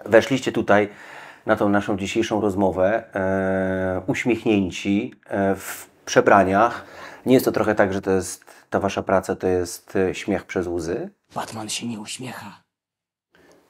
Weszliście tutaj na tą naszą dzisiejszą rozmowę uśmiechnięci, w przebraniach. Nie jest to trochę tak, że to jest ta wasza praca, to jest śmiech przez łzy? Batman się nie uśmiecha.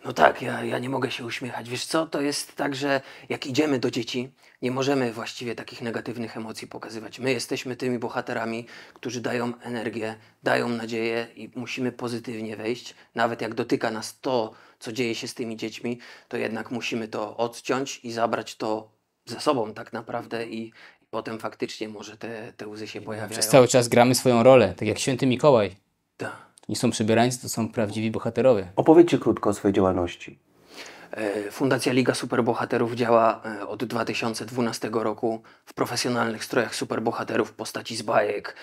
No tak, ja nie mogę się uśmiechać. Wiesz co, to jest tak, że jak idziemy do dzieci, nie możemy właściwie takich negatywnych emocji pokazywać. My jesteśmy tymi bohaterami, którzy dają energię, dają nadzieję i musimy pozytywnie wejść. Nawet jak dotyka nas to, co dzieje się z tymi dziećmi, to jednak musimy to odciąć i zabrać to ze sobą tak naprawdę i potem faktycznie może te łzy się pojawiają. Przez cały czas gramy swoją rolę, tak jak Święty Mikołaj. Tak. To nie są przebierańcy, to są prawdziwi bohaterowie. Opowiedzcie krótko o swojej działalności. Fundacja Liga Superbohaterów działa od 2012 roku w profesjonalnych strojach superbohaterów w postaci z bajek,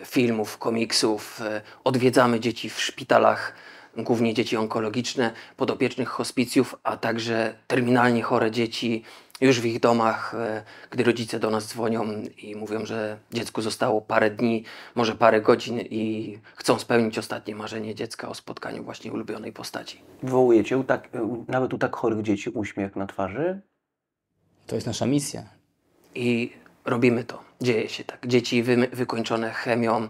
filmów, komiksów. Odwiedzamy dzieci w szpitalach, głównie dzieci onkologiczne, podopiecznych hospicjów, a także terminalnie chore dzieci już w ich domach, gdy rodzice do nas dzwonią i mówią, że dziecku zostało parę dni, może parę godzin i chcą spełnić ostatnie marzenie dziecka o spotkaniu właśnie ulubionej postaci. Wywołujecie nawet u tak chorych dzieci uśmiech na twarzy? To jest nasza misja. I robimy to. Dzieje się tak. Dzieci wykończone chemią,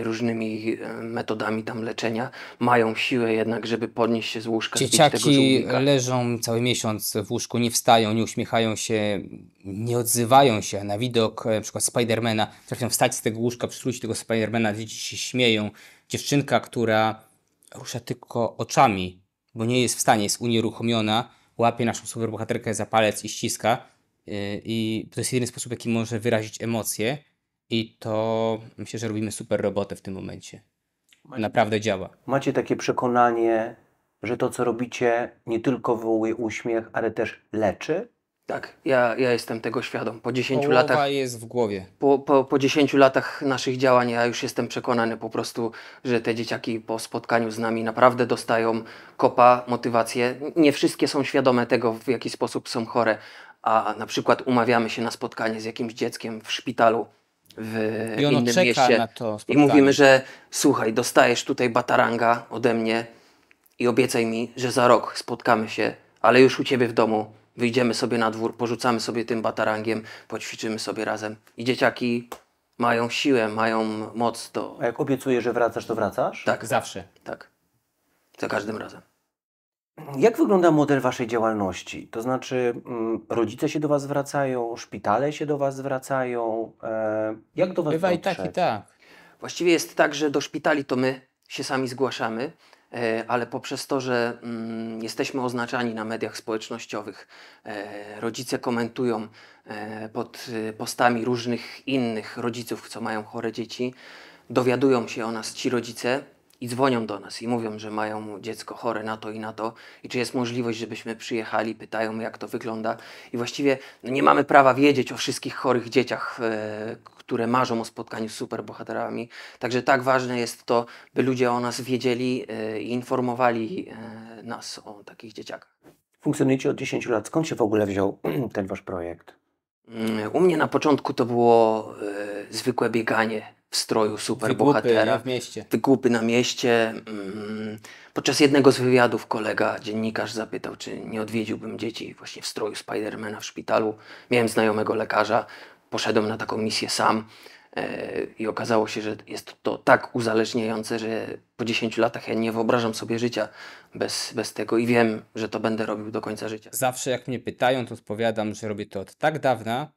różnymi metodami tam leczenia mają siłę jednak, żeby podnieść się z łóżka, zbić tego Dzieciaki żółwika. leżą cały miesiąc w łóżku, nie wstają, nie uśmiechają się, nie odzywają się. Na widok na przykład Spidermana trafią wstać z tego łóżka, przywrócić tego Spidermana, dzieci się śmieją. Dziewczynka, która rusza tylko oczami, bo nie jest w stanie, jest unieruchomiona, łapie naszą superbohaterkę za palec i ściska. I to jest jedyny sposób, jaki może wyrazić emocje. I to myślę, że robimy super robotę w tym momencie. Naprawdę działa. Macie takie przekonanie, że to, co robicie, nie tylko wywołuje uśmiech, ale też leczy? Tak, ja jestem tego świadom. Po 10 Połowa latach, jest w głowie. po 10 latach naszych działań ja już jestem przekonany po prostu, że te dzieciaki po spotkaniu z nami naprawdę dostają kopa, motywację. Nie wszystkie są świadome tego, w jaki sposób są chore, a na przykład umawiamy się na spotkanie z jakimś dzieckiem w szpitalu w I ono innym czeka mieście na to i spotkanie. mówimy, że słuchaj, dostajesz tutaj bataranga ode mnie i obiecaj mi, że za rok spotkamy się, ale już u ciebie w domu. Wyjdziemy sobie na dwór, porzucamy sobie tym batarangiem, poćwiczymy sobie razem. I dzieciaki mają siłę, mają moc do... A jak obiecuję, że wracasz, to wracasz? Tak, Zawsze. tak. Za każdym razem. Jak wygląda model waszej działalności? To znaczy, rodzice się do was zwracają, szpitale się do was zwracają. Jak do was Bywa i tak, i dotrzeć? tak. Właściwie jest tak, że do szpitali to my się sami zgłaszamy, ale poprzez to, że jesteśmy oznaczani na mediach społecznościowych, rodzice komentują pod postami różnych innych rodziców, co mają chore dzieci, dowiadują się o nas ci rodzice i dzwonią do nas i mówią, że mają dziecko chore na to i na to i czy jest możliwość, żebyśmy przyjechali, pytają jak to wygląda i właściwie nie mamy prawa wiedzieć o wszystkich chorych dzieciach, które marzą o spotkaniu z superbohaterami. Także tak ważne jest to, by ludzie o nas wiedzieli i informowali nas o takich dzieciakach. Funkcjonujecie od 10 lat. Skąd się w ogóle wziął ten wasz projekt? U mnie na początku to było zwykłe bieganie w stroju superbohatera. w mieście. Wygłupy na mieście. Podczas jednego z wywiadów kolega, dziennikarz zapytał, czy nie odwiedziłbym dzieci właśnie w stroju Spidermana w szpitalu. Miałem znajomego lekarza, poszedłem na taką misję sam i okazało się, że jest to tak uzależniające, że po 10 latach ja nie wyobrażam sobie życia bez tego i wiem, że to będę robił do końca życia. Zawsze jak mnie pytają, to odpowiadam, że robię to od tak dawna,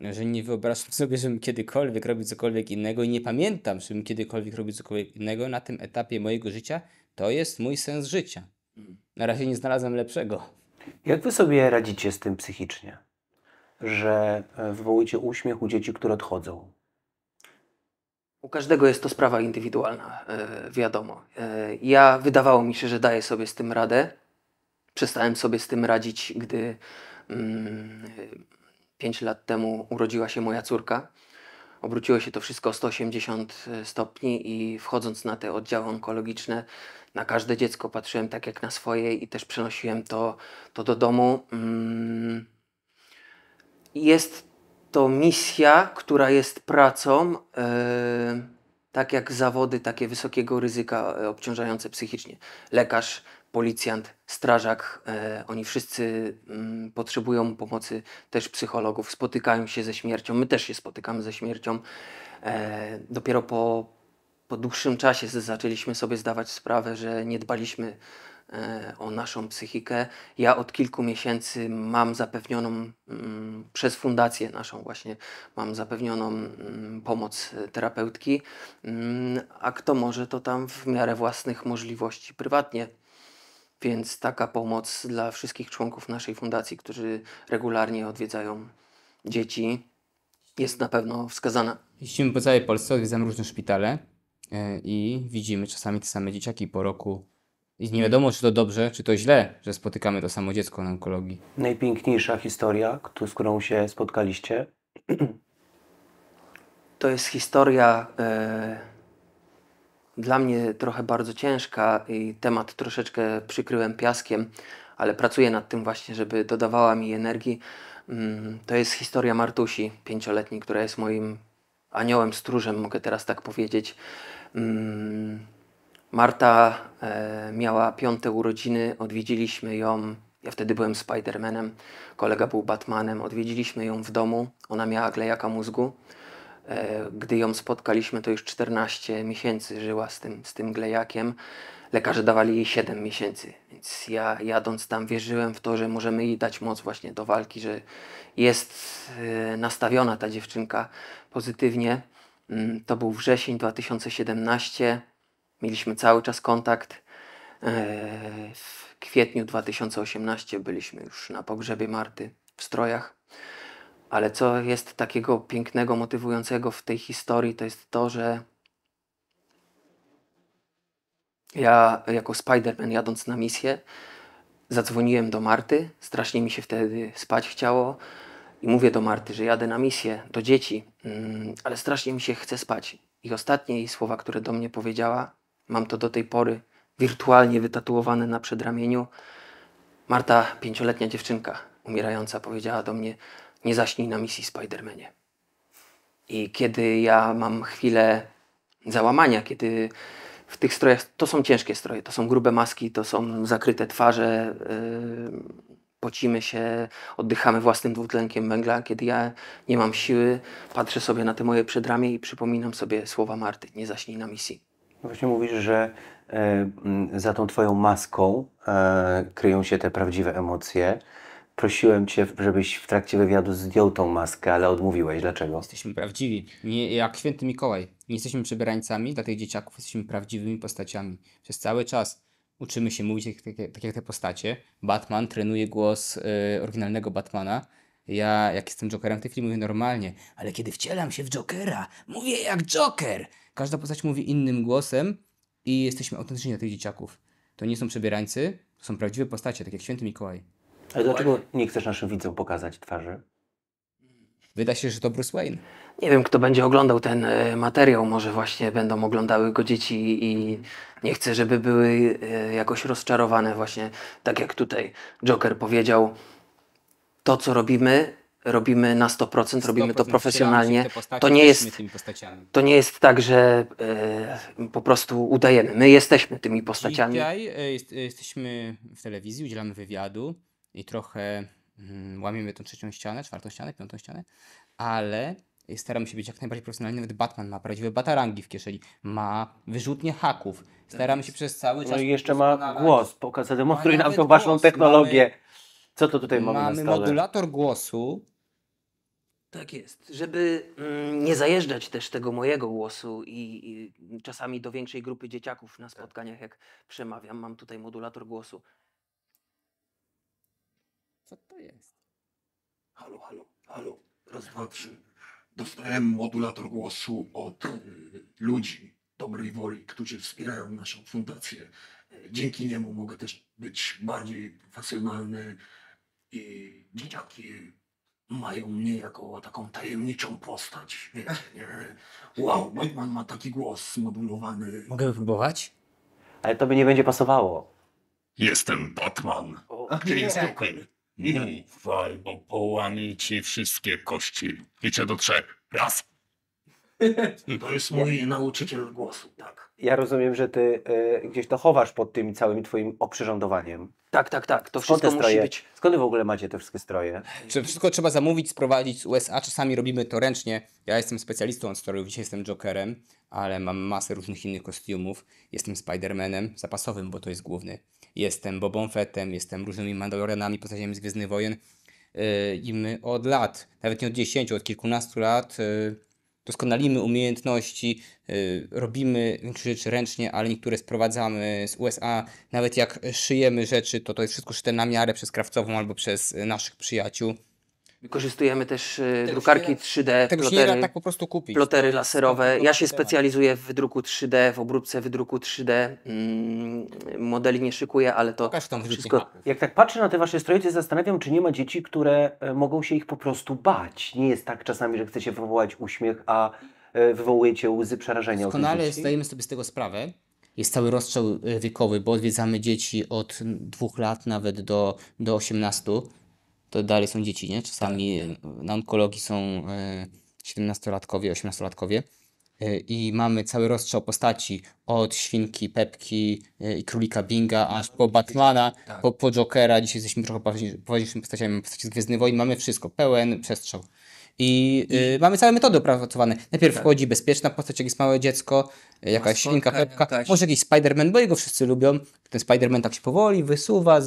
że nie wyobrażam sobie, żebym kiedykolwiek robił cokolwiek innego i nie pamiętam, żebym kiedykolwiek robił cokolwiek innego. Na tym etapie mojego życia to jest mój sens życia. Na razie nie znalazłem lepszego. Jak wy sobie radzicie z tym psychicznie? Że wywołujecie uśmiech u dzieci, które odchodzą? U każdego jest to sprawa indywidualna, wiadomo. Ja wydawało mi się, że daję sobie z tym radę. Przestałem sobie z tym radzić, gdy 5 lat temu urodziła się moja córka. Obróciło się to wszystko o 180 stopni i wchodząc na te oddziały onkologiczne, na każde dziecko patrzyłem tak jak na swoje i też przenosiłem to do domu. Jest to misja, która jest pracą, tak jak zawody takie wysokiego ryzyka, obciążające psychicznie. Lekarz policjant, strażak, oni wszyscy potrzebują pomocy też psychologów, spotykają się ze śmiercią, my też się spotykamy ze śmiercią. Dopiero po dłuższym czasie zaczęliśmy sobie zdawać sprawę, że nie dbaliśmy o naszą psychikę. Ja od kilku miesięcy mam zapewnioną przez fundację naszą właśnie, mam zapewnioną pomoc terapeutki, a kto może, to tam w miarę własnych możliwości prywatnie. Więc taka pomoc dla wszystkich członków naszej fundacji, którzy regularnie odwiedzają dzieci, jest na pewno wskazana. Jeździmy po całej Polsce, odwiedzamy różne szpitale i widzimy czasami te same dzieciaki po roku. I nie wiadomo, czy to dobrze, czy to źle, że spotykamy to samo dziecko na onkologii. Najpiękniejsza historia, z którą się spotkaliście? To jest historia dla mnie trochę bardzo ciężka i temat troszeczkę przykryłem piaskiem, ale pracuję nad tym właśnie, żeby dodawała mi energii. To jest historia Martusi, 5-letniej, która jest moim aniołem stróżem, mogę teraz tak powiedzieć. Marta miała 5. urodziny, odwiedziliśmy ją, ja wtedy byłem Spidermanem, kolega był Batmanem, odwiedziliśmy ją w domu, ona miała glejaka mózgu. Gdy ją spotkaliśmy, to już 14 miesięcy żyła z tym glejakiem. Lekarze dawali jej 7 miesięcy, więc ja jadąc tam wierzyłem w to, że możemy jej dać moc właśnie do walki, że jest nastawiona ta dziewczynka pozytywnie. To był wrzesień 2017, mieliśmy cały czas kontakt. W kwietniu 2018 byliśmy już na pogrzebie Marty w strojach. Ale co jest takiego pięknego, motywującego w tej historii, to jest to, że ja jako Spider-Man jadąc na misję zadzwoniłem do Marty, strasznie mi się wtedy spać chciało i mówię do Marty, że jadę na misję do dzieci, ale strasznie mi się chce spać. I ostatnie jej słowa, które do mnie powiedziała, mam to do tej pory wirtualnie wytatuowane na przedramieniu. Marta, 5-letnia dziewczynka umierająca, powiedziała do mnie: nie zaśnij na misji Spider-Manie. I kiedy ja mam chwilę załamania, kiedy w tych strojach, to są ciężkie stroje, to są grube maski, to są zakryte twarze, pocimy się, oddychamy własnym dwutlenkiem węgla. Kiedy ja nie mam siły, patrzę sobie na te moje przedramię i przypominam sobie słowa Marty: nie zaśnij na misji. Właśnie mówisz, że za tą twoją maską kryją się te prawdziwe emocje. Prosiłem cię, żebyś w trakcie wywiadu zdjął tą maskę, ale odmówiłeś. Dlaczego? Jesteśmy prawdziwi, nie jak święty Mikołaj. Nie jesteśmy przebierańcami dla tych dzieciaków, jesteśmy prawdziwymi postaciami. Przez cały czas uczymy się mówić tak jak te postacie. Batman trenuje głos oryginalnego Batmana. Ja, jak jestem Jokerem w tej chwili, mówię normalnie, ale kiedy wcielam się w Jokera, mówię jak Joker. Każda postać mówi innym głosem i jesteśmy autentyczni dla tych dzieciaków. To nie są przebierańcy, to są prawdziwe postacie, tak jak święty Mikołaj. Ale dlaczego nie chcesz naszym widzom pokazać twarzy? Wyda się, że to Bruce Wayne. Nie wiem, kto będzie oglądał ten materiał, może właśnie będą oglądały go dzieci i nie chcę, żeby były jakoś rozczarowane właśnie, tak jak tutaj Joker powiedział, to co robimy na 100%, robimy to 100% profesjonalnie. wcielamy się w te postacie, To nie jesteśmy jest, tymi postaciami. to nie jest tak, że po prostu udajemy. My jesteśmy tymi postaciami. Dzisiaj jesteśmy w telewizji, udzielamy wywiadu i trochę łamiemy tą trzecią ścianę, czwartą ścianę, piątą ścianę, ale staramy się być jak najbardziej profesjonalni. Nawet Batman ma prawdziwe batarangi w kieszeni, ma wyrzutnie haków. Staramy się przez cały czas No i jeszcze ma udoskonalać. głos. Zademonstruj nam nawet tą waszą głos. technologię. Co to tutaj mamy na Mamy stole? modulator głosu. Tak jest, żeby nie zajeżdżać też tego mojego głosu i czasami do większej grupy dzieciaków na spotkaniach, jak przemawiam, mam tutaj modulator głosu. Co to jest? Halo, halo, halo, raz, dwa, trzy. Dostałem modulator głosu od ludzi dobrej woli, którzy wspierają naszą fundację. Dzięki niemu mogę też być bardziej profesjonalny i dzieciaki mają mnie jako taką tajemniczą postać. Wiecie, nie? Wow, Batman ma taki głos zmodulowany. Mogę wypróbować? Ale to by nie będzie pasowało. Jestem Batman. A gdzie jest Joker? Nie ufaj, bo połamię ci wszystkie kości. Liczę do 3. Raz. To jest mój nauczyciel głosu, tak. Ja rozumiem, że ty gdzieś to chowasz pod tym całym twoim oprzyrządowaniem. Tak. To Skąd te wszystko musi stroje? być. Skąd wy w ogóle macie te wszystkie stroje? Wszystko trzeba zamówić, sprowadzić z USA. Czasami robimy to ręcznie. Ja jestem specjalistą od strojów, dzisiaj jestem Jokerem, ale mam masę różnych innych kostiumów. Jestem Spider-Manem zapasowym, bo to jest główny. Jestem Bobą Fettem, jestem różnymi Mandalorianami, postaciami z Gwiezdnych Wojen. I my od lat, nawet nie od 10, od kilkunastu lat doskonalimy umiejętności, robimy większość rzeczy ręcznie, ale niektóre sprowadzamy z USA. Nawet jak szyjemy rzeczy, to jest wszystko szyte na miarę przez krawcową albo przez naszych przyjaciół. Wykorzystujemy też drukarki 3D, Tego się nie da tak po prostu kupić. plotery To jest laserowe. Ja się skomplikowany temat. specjalizuję w wydruku 3D, w obróbce wydruku 3D. Modeli nie szykuję, ale to Pokaż tam wszystko... Jak tak patrzę na te wasze stroje, to się zastanawiam, czy nie ma dzieci, które mogą się ich po prostu bać. Nie jest tak czasami, że chcecie wywołać uśmiech, a wywołujecie łzy przerażenia u tych Doskonale dzieci? zdajemy sobie z tego sprawę. Jest cały rozstrzał wiekowy, bo odwiedzamy dzieci od 2 lat nawet do 18. To dalej są dzieci, nie? Czasami na onkologii są 17-latkowie, 18-latkowie. I mamy cały rozstrzał postaci od Świnki, Pepki i Królika Binga, aż po Batmana, po Jokera. Dzisiaj jesteśmy trochę poważniejszymi postaciami, mamy postaci z Gwiezdnych Wojen, mamy wszystko, pełen przestrzał. I mamy całe metody opracowane. Najpierw wchodzi bezpieczna postać, jak jest małe dziecko, jakaś Świnka, Pepka, jakaś. może jakiś Spider-Man, bo jego wszyscy lubią. Ten Spider-Man tak się powoli wysuwa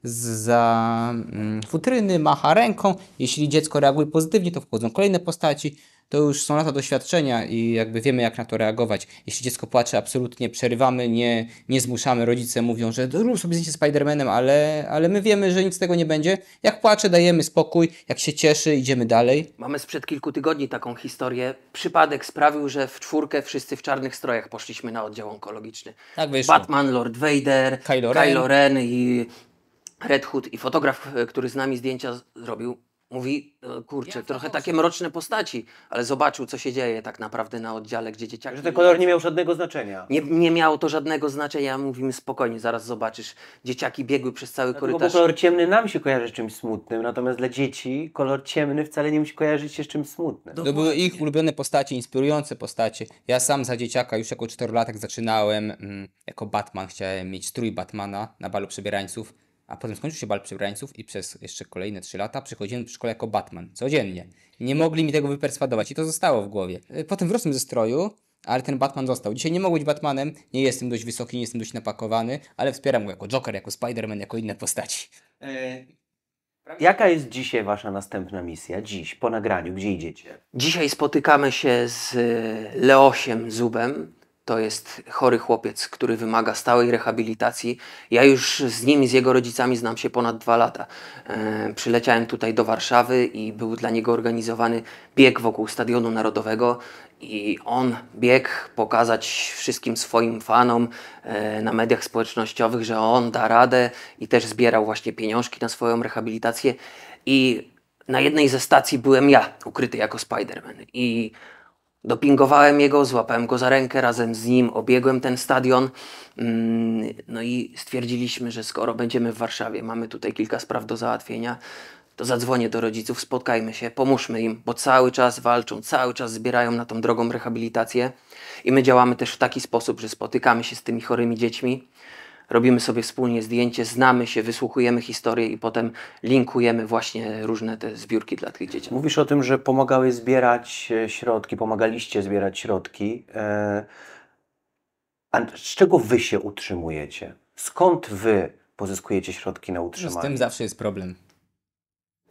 za futryny, macha ręką. Jeśli dziecko reaguje pozytywnie, to wchodzą kolejne postaci. To już są lata doświadczenia i jakby wiemy, jak na to reagować. Jeśli dziecko płacze, absolutnie przerywamy, nie zmuszamy. Rodzice mówią, że rób sobie zdjęcie z Spider-Manem, ale my wiemy, że nic z tego nie będzie. Jak płacze, dajemy spokój. Jak się cieszy, idziemy dalej. Mamy sprzed kilku tygodni taką historię. Przypadek sprawił, że w czwórkę wszyscy w czarnych strojach poszliśmy na oddział onkologiczny. Tak wyszło. Batman, Lord Vader, Kylo Ren. i Red Hood. I fotograf, który z nami zdjęcia zrobił, mówi, kurczę, trochę takie mroczne postaci, ale zobaczył, co się dzieje tak naprawdę na oddziale, gdzie dzieciaki... Że ten kolor nie miał żadnego znaczenia. Nie miało to żadnego znaczenia, mówimy spokojnie, zaraz zobaczysz. Dzieciaki biegły przez cały Bo korytarz. kolor ciemny nam się kojarzy z czymś smutnym, natomiast dla dzieci kolor ciemny wcale nie musi kojarzyć się z czymś smutnym. To były ich ulubione postacie, inspirujące postacie. Ja sam za dzieciaka już jako 4-latek zaczynałem. Jako Batman chciałem mieć strój Batmana na balu przebierańców, a potem skończył się bal przebierańców i przez jeszcze kolejne 3 lata przychodziłem do szkoły jako Batman. Codziennie. Nie mogli mi tego wyperswadować i to zostało w głowie. Potem wyrosłem ze stroju, ale ten Batman został. Dzisiaj nie mogę być Batmanem, nie jestem dość wysoki, nie jestem dość napakowany, ale wspieram go jako Joker, jako Spider-Man, jako inne postaci. Jaka jest dzisiaj wasza następna misja? Dziś, po nagraniu, gdzie idziecie? Dzisiaj spotykamy się z Leosiem Zubem. To jest chory chłopiec, który wymaga stałej rehabilitacji. Ja już z nim i z jego rodzicami znam się ponad 2 lata. Przyleciałem tutaj do Warszawy i był dla niego organizowany bieg wokół Stadionu Narodowego. I on biegł pokazać wszystkim swoim fanom na mediach społecznościowych, że on da radę i też zbierał właśnie pieniążki na swoją rehabilitację. I na jednej ze stacji byłem ja, ukryty jako Spider-Man. I dopingowałem jego, złapałem go za rękę, razem z nim obiegłem ten stadion. No i stwierdziliśmy, że skoro będziemy w Warszawie, mamy tutaj kilka spraw do załatwienia, to zadzwonię do rodziców, spotkajmy się, pomóżmy im, bo cały czas walczą, cały czas zbierają na tą drogą rehabilitację. I my działamy też w taki sposób, że spotykamy się z tymi chorymi dziećmi, robimy sobie wspólnie zdjęcie, znamy się, wysłuchujemy historię i potem linkujemy właśnie różne te zbiórki dla tych dzieci. Mówisz o tym, że pomagałeś zbierać środki, pomagaliście zbierać środki. A z czego wy się utrzymujecie? Skąd wy pozyskujecie środki na Z utrzymanie? tym zawsze jest problem.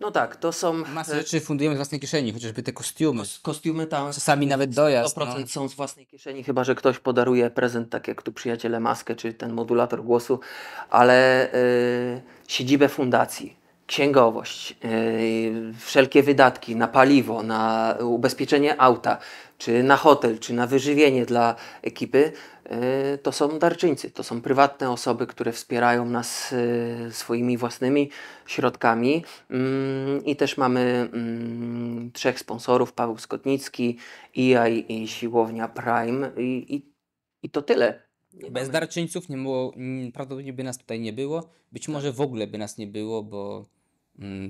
No tak, to są Masę rzeczy fundujemy z własnej kieszeni, chociażby te kostiumy. kostiumy tam. Czasami nawet dojazd. 100% są z własnej kieszeni, chyba że ktoś podaruje prezent, tak jak tu przyjaciele maskę, czy ten modulator głosu, ale siedzibę fundacji, księgowość, wszelkie wydatki na paliwo, na ubezpieczenie auta, czy na hotel, czy na wyżywienie dla ekipy, to są darczyńcy, to są prywatne osoby, które wspierają nas swoimi własnymi środkami. I też mamy 3 sponsorów, Paweł Skotnicki, EI i siłownia Prime i to tyle. Bez darczyńców prawdopodobnie by nas tutaj nie było. Być może w ogóle by nas nie było, bo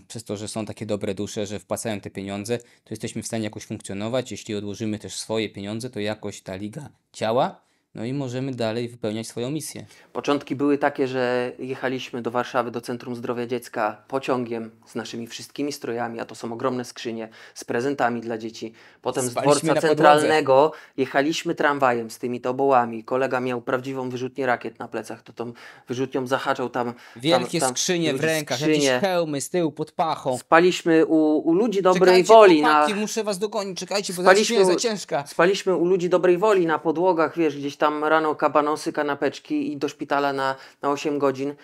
przez to, że są takie dobre dusze, że wpłacają te pieniądze, to jesteśmy w stanie jakoś funkcjonować. Jeśli odłożymy też swoje pieniądze, to jakoś ta liga działa. No i możemy dalej wypełniać swoją misję. Początki były takie, że jechaliśmy do Warszawy, do Centrum Zdrowia Dziecka pociągiem z naszymi wszystkimi strojami, a to są ogromne skrzynie z prezentami dla dzieci. Potem z Spaliśmy dworca na centralnego jechaliśmy tramwajem z tymi tobołami. Kolega miał prawdziwą wyrzutnię rakiet na plecach, to tą wyrzutnią zahaczał tam. Wielkie tam skrzynie w ludzie rękach, skrzynie. jakieś hełmy z tyłu pod pachą. Spaliśmy u ludzi dobrej Czekajcie, woli chłopaki, muszę was dogonić, czekajcie, bo Spaliśmy- zaraz jest za ciężka. Spaliśmy u ludzi dobrej woli na podłogach, wiesz, gdzieś tam rano kabanosy, kanapeczki i do szpitala na 8 godzin.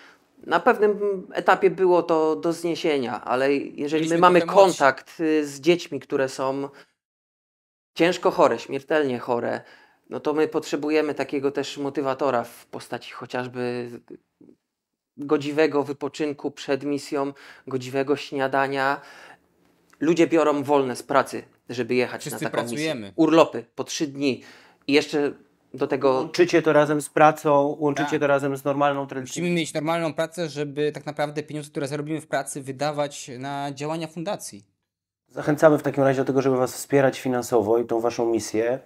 Na pewnym etapie było to do zniesienia, ale jeżeli Byliśmy my mamy trochę młodsi. kontakt z dziećmi, które są ciężko chore, śmiertelnie chore, no to my potrzebujemy takiego też motywatora w postaci chociażby godziwego wypoczynku przed misją, godziwego śniadania. Ludzie biorą wolne z pracy, żeby jechać Wszyscy na taką pracujemy. misję. Urlopy po 3 dni i jeszcze do tego Łączycie to razem z pracą, łączycie Tak. to razem z normalną tradycją. Musimy mieć normalną pracę, żeby tak naprawdę pieniądze, które zarobimy w pracy, wydawać na działania fundacji. Zachęcamy w takim razie do tego, żeby Was wspierać finansowo i tą Waszą misję.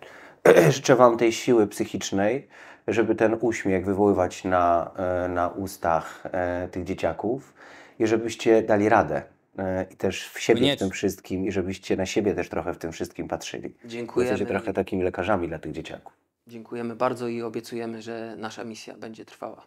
Życzę Wam tej siły psychicznej, żeby ten uśmiech wywoływać na ustach tych dzieciaków i żebyście dali radę i też w siebie w Koniecznie. tym wszystkim i żebyście na siebie też trochę w tym wszystkim patrzyli. dziękujemy. Jesteście trochę takimi lekarzami dla tych dzieciaków. Dziękujemy bardzo i obiecujemy, że nasza misja będzie trwała.